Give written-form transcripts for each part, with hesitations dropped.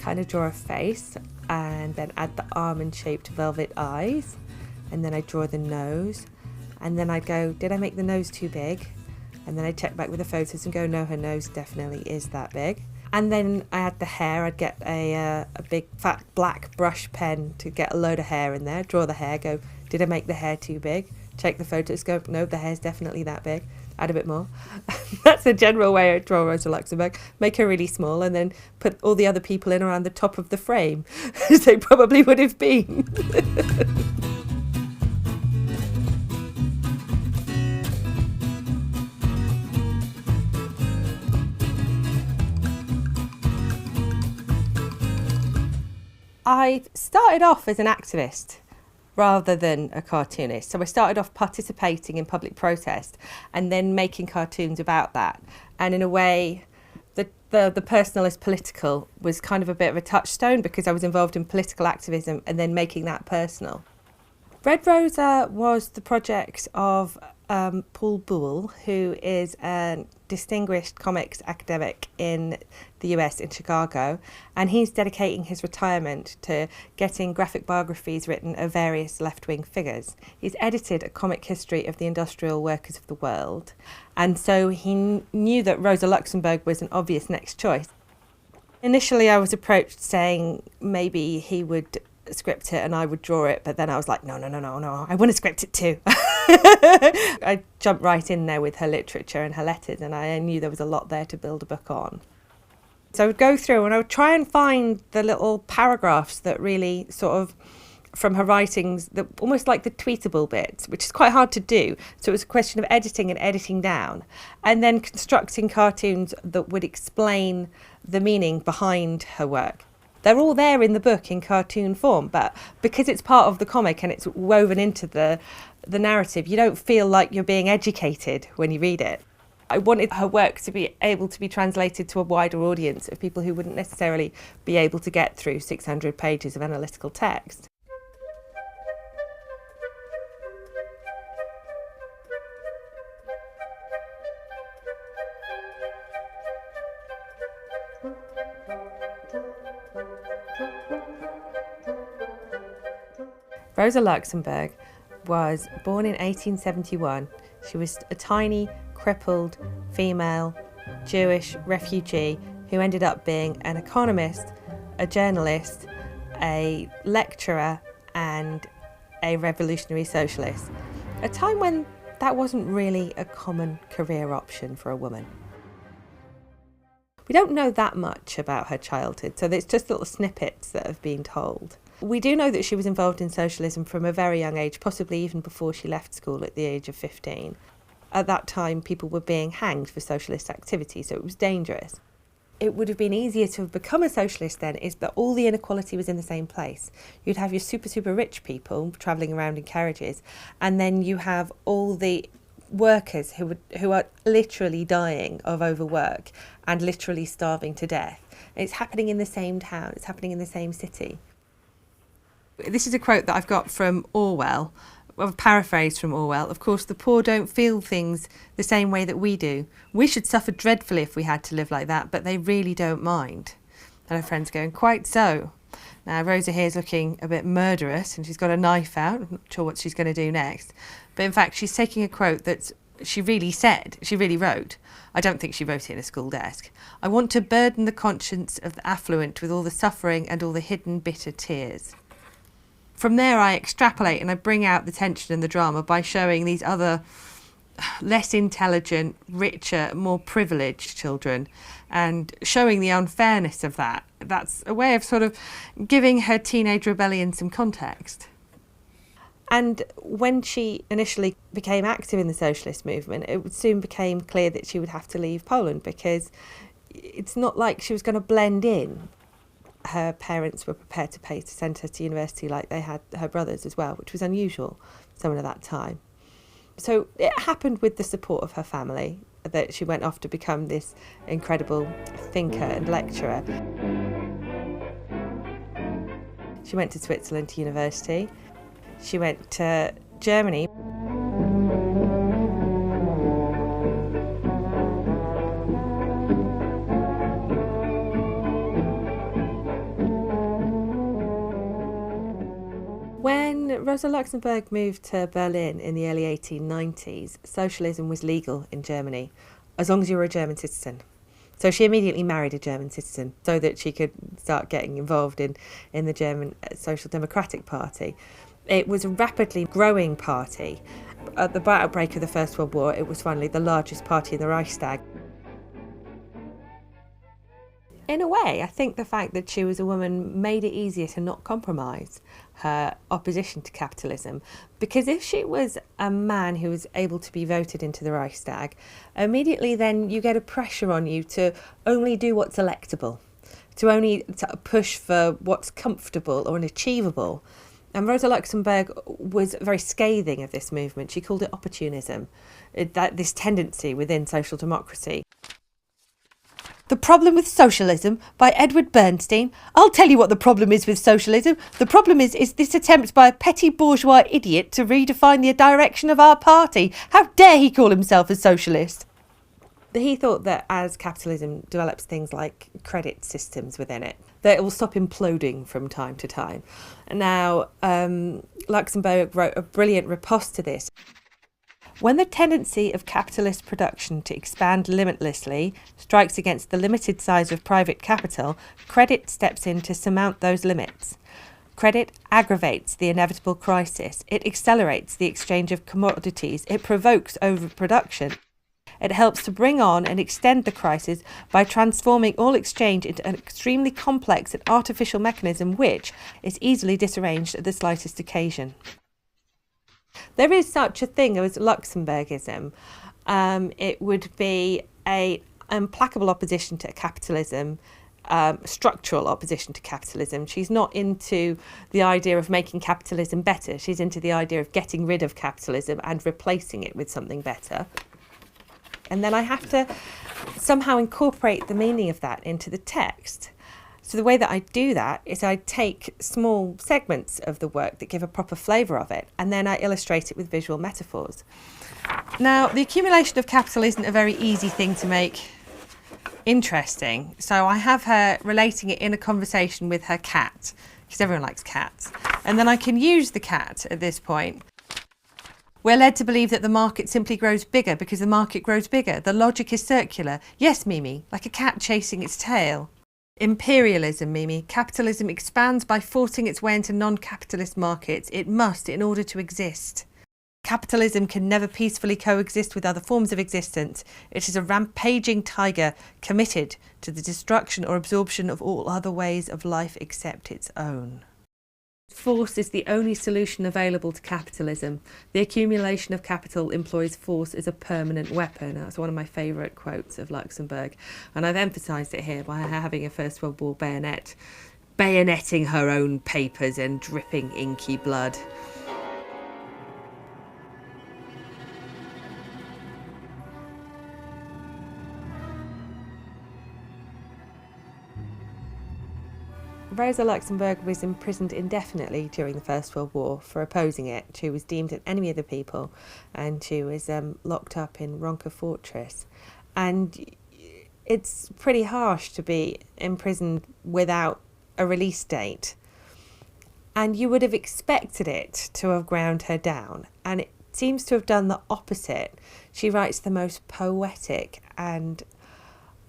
kind of draw a face and then add the almond-shaped velvet eyes, and then I draw the nose, and then I'd go, did I make the nose too big? And then I'd check back with the photos and go, no, her nose definitely is that big. And then I had the hair. I'd get a big fat black brush pen to get a load of hair in there, draw the hair, go, did I make the hair too big? Check the photos, go, no, the hair's definitely that big. Add a bit more. That's the general way I draw Rosa Luxemburg. Make her really small and then put all the other people in around the top of the frame, as they probably would have been. I started off as an activist rather than a cartoonist. So I started off participating in public protest and then making cartoons about that. And in a way, the personal is political was kind of a bit of a touchstone because I was involved in political activism and then making that personal. Red Rosa was the project of Paul Buell, who is a distinguished comics academic in the US, in Chicago, and he's dedicating his retirement to getting graphic biographies written of various left-wing figures. He's edited a comic history of the industrial workers of the world, and so he knew that Rosa Luxemburg was an obvious next choice. Initially I was approached saying maybe he would script it and I would draw it, but then I was like, no, I want to script it too. I jumped right in there with her literature and her letters, and I knew there was a lot there to build a book on. So I would go through and I would try and find the little paragraphs that really sort of, from her writings, that almost like the tweetable bits, which is quite hard to do. So it was a question of editing and editing down, and then constructing cartoons that would explain the meaning behind her work. They're all there in the book in cartoon form, but because it's part of the comic and it's woven into the narrative, you don't feel like you're being educated when you read it. I wanted her work to be able to be translated to a wider audience of people who wouldn't necessarily be able to get through 600 pages of analytical text. Rosa Luxemburg was born in 1871. She was a tiny, crippled, female, Jewish refugee who ended up being an economist, a journalist, a lecturer, and a revolutionary socialist. A time when that wasn't really a common career option for a woman. We don't know that much about her childhood, so there's just little snippets that have been told. We do know that she was involved in socialism from a very young age, possibly even before she left school at the age of 15. At that time, people were being hanged for socialist activity, so it was dangerous. It would have been easier to have become a socialist then, is that all the inequality was in the same place. You'd have your super rich people travelling around in carriages, and then you have all the workers who are literally dying of overwork and literally starving to death. It's happening in the same town, it's happening in the same city. This is a quote that I've got from Orwell, a paraphrase from Orwell. Of course, the poor don't feel things the same way that we do. We should suffer dreadfully if we had to live like that, but they really don't mind. And her friend's going, quite so. Now, Rosa here is looking a bit murderous and she's got a knife out. I'm not sure what she's going to do next. But in fact, she's taking a quote that she really said, she really wrote. I don't think she wrote it in a school desk. I want to burden the conscience of the affluent with all the suffering and all the hidden bitter tears. From there, I extrapolate and I bring out the tension and the drama by showing these other less intelligent, richer, more privileged children and showing the unfairness of that. That's a way of sort of giving her teenage rebellion some context. And when she initially became active in the socialist movement, it soon became clear that she would have to leave Poland because it's not like she was going to blend in. Her parents were prepared to pay to send her to university like they had her brothers as well, which was unusual for someone at that time. So it happened with the support of her family that she went off to become this incredible thinker and lecturer. She went to Switzerland to university. She went to Germany. Rosa Luxemburg moved to Berlin in the early 1890s, socialism was legal in Germany, as long as you were a German citizen. So she immediately married a German citizen so that she could start getting involved in the German Social Democratic Party. It was a rapidly growing party. At the outbreak of the First World War, it was finally the largest party in the Reichstag. In a way, I think the fact that she was a woman made it easier to not compromise her opposition to capitalism, because if she was a man who was able to be voted into the Reichstag, immediately then you get a pressure on you to only do what's electable, to push for what's comfortable or achievable. And Rosa Luxemburg was very scathing of this movement. She called it opportunism, this tendency within social democracy. The Problem with Socialism by Edward Bernstein. I'll tell you what the problem is with socialism. The problem is this attempt by a petty bourgeois idiot to redefine the direction of our party. How dare he call himself a socialist? He thought that as capitalism develops things like credit systems within it, that it will stop imploding from time to time. Now, Luxemburg wrote a brilliant riposte to this. When the tendency of capitalist production to expand limitlessly strikes against the limited size of private capital, credit steps in to surmount those limits. Credit aggravates the inevitable crisis. It accelerates the exchange of commodities. It provokes overproduction. It helps to bring on and extend the crisis by transforming all exchange into an extremely complex and artificial mechanism which is easily disarranged at the slightest occasion. There is such a thing as Luxemburgism. It would be an implacable opposition to capitalism, structural opposition to capitalism. She's not into the idea of making capitalism better. She's into the idea of getting rid of capitalism and replacing it with something better. And then I have to somehow incorporate the meaning of that into the text. So the way that I do that is I take small segments of the work that give a proper flavour of it, and then I illustrate it with visual metaphors. Now, the accumulation of capital isn't a very easy thing to make interesting. So I have her relating it in a conversation with her cat, because everyone likes cats. And then I can use the cat at this point. We're led to believe that the market simply grows bigger because the market grows bigger. The logic is circular. Yes, Mimi, like a cat chasing its tail. Imperialism, Mimi. Capitalism expands by forcing its way into non-capitalist markets. It must in order to exist. Capitalism can never peacefully coexist with other forms of existence. It is a rampaging tiger committed to the destruction or absorption of all other ways of life except its own. Force is the only solution available to capitalism. The accumulation of capital employs force as a permanent weapon. That's one of my favourite quotes of Luxemburg. And I've emphasised it here by her having a First World War bayoneting her own papers and dripping inky blood. Rosa Luxemburg was imprisoned indefinitely during the First World War for opposing it. She was deemed an enemy of the people, and she was locked up in Ronca Fortress. And it's pretty harsh to be imprisoned without a release date. And you would have expected it to have ground her down, and it seems to have done the opposite. She writes the most poetic and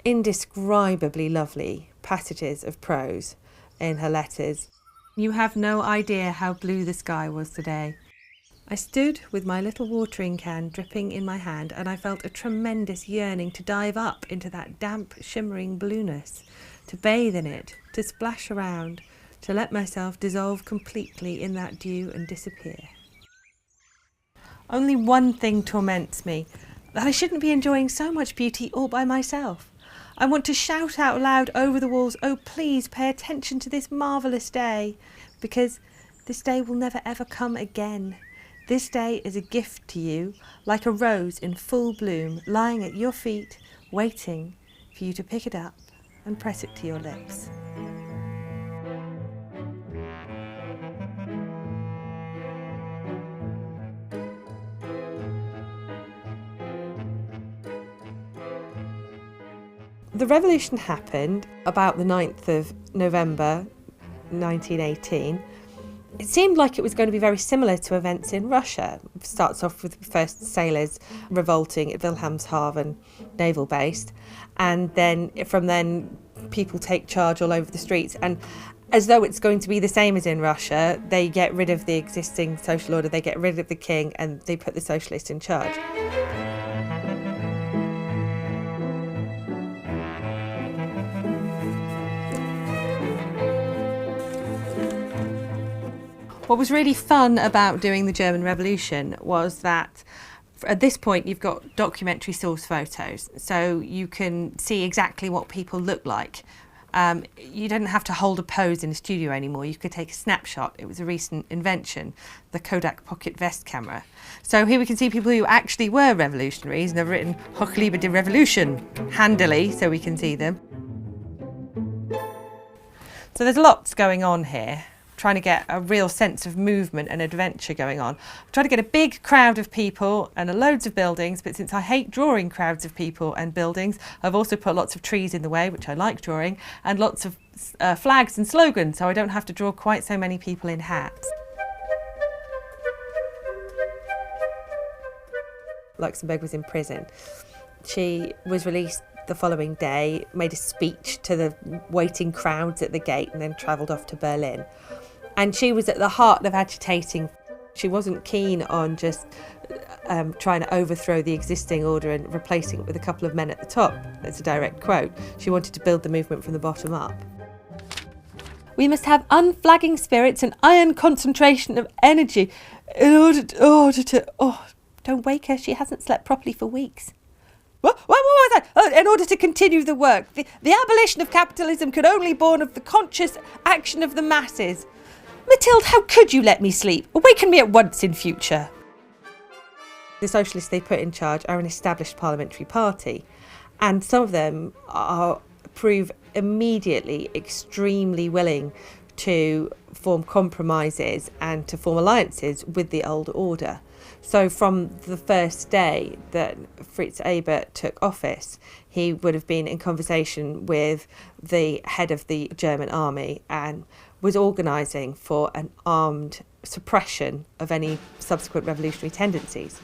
indescribably lovely passages of prose in her letters. You have no idea how blue the sky was today. I stood with my little watering can dripping in my hand, and I felt a tremendous yearning to dive up into that damp, shimmering blueness, to bathe in it, to splash around, to let myself dissolve completely in that dew and disappear. Only one thing torments me, that I shouldn't be enjoying so much beauty all by myself. I want to shout out loud over the walls, oh please pay attention to this marvellous day, because this day will never ever come again. This day is a gift to you, like a rose in full bloom, lying at your feet, waiting for you to pick it up and press it to your lips. The revolution happened about the 9th of November 1918, It seemed like it was going to be very similar to events in Russia. It starts off with the first sailors revolting at Wilhelmshaven naval base, and then from then people take charge all over the streets, and as though it's going to be the same as in Russia, they get rid of the existing social order, they get rid of the king, and they put the socialists in charge. What was really fun about doing the German Revolution was that at this point you've got documentary source photos, so you can see exactly what people look like. You didn't have to hold a pose in a studio anymore, you could take a snapshot. It was a recent invention, the Kodak pocket vest camera. So here we can see people who actually were revolutionaries and have written Hoch liebe die Revolution handily so we can see them. So there's lots going on here, trying to get a real sense of movement and adventure going on. I'm trying to get a big crowd of people and loads of buildings, but since I hate drawing crowds of people and buildings, I've also put lots of trees in the way, which I like drawing, and lots of flags and slogans, so I don't have to draw quite so many people in hats. Luxemburg was in prison. She was released the following day, made a speech to the waiting crowds at the gate, and then travelled off to Berlin. And she was at the heart of agitating. She wasn't keen on just trying to overthrow the existing order and replacing it with a couple of men at the top. That's a direct quote. She wanted to build the movement from the bottom up. We must have unflagging spirits and iron concentration of energy in order to... Oh, don't wake her, she hasn't slept properly for weeks. What was that? In order to continue the work. The abolition of capitalism could only be born of the conscious action of the masses. Mathilde, how could you let me sleep? Awaken me at once in future. The socialists they put in charge are an established parliamentary party, and some of them prove immediately extremely willing to form compromises and to form alliances with the old order. So from the first day that Fritz Ebert took office, he would have been in conversation with the head of the German army and was organising for an armed suppression of any subsequent revolutionary tendencies.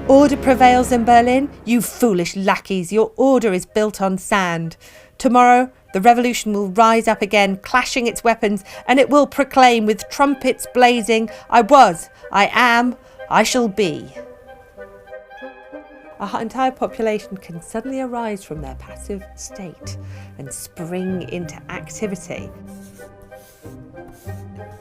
Order prevails in Berlin? You foolish lackeys, your order is built on sand. Tomorrow, the revolution will rise up again, clashing its weapons, and it will proclaim with trumpets blazing, I was, I am, I shall be. Our entire population can suddenly arise from their passive state and spring into activity.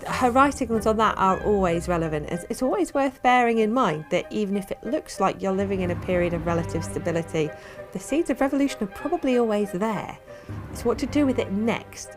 Her writings on that are always relevant. It's always worth bearing in mind that even if it looks like you're living in a period of relative stability, the seeds of revolution are probably always there. It's what to do with it next.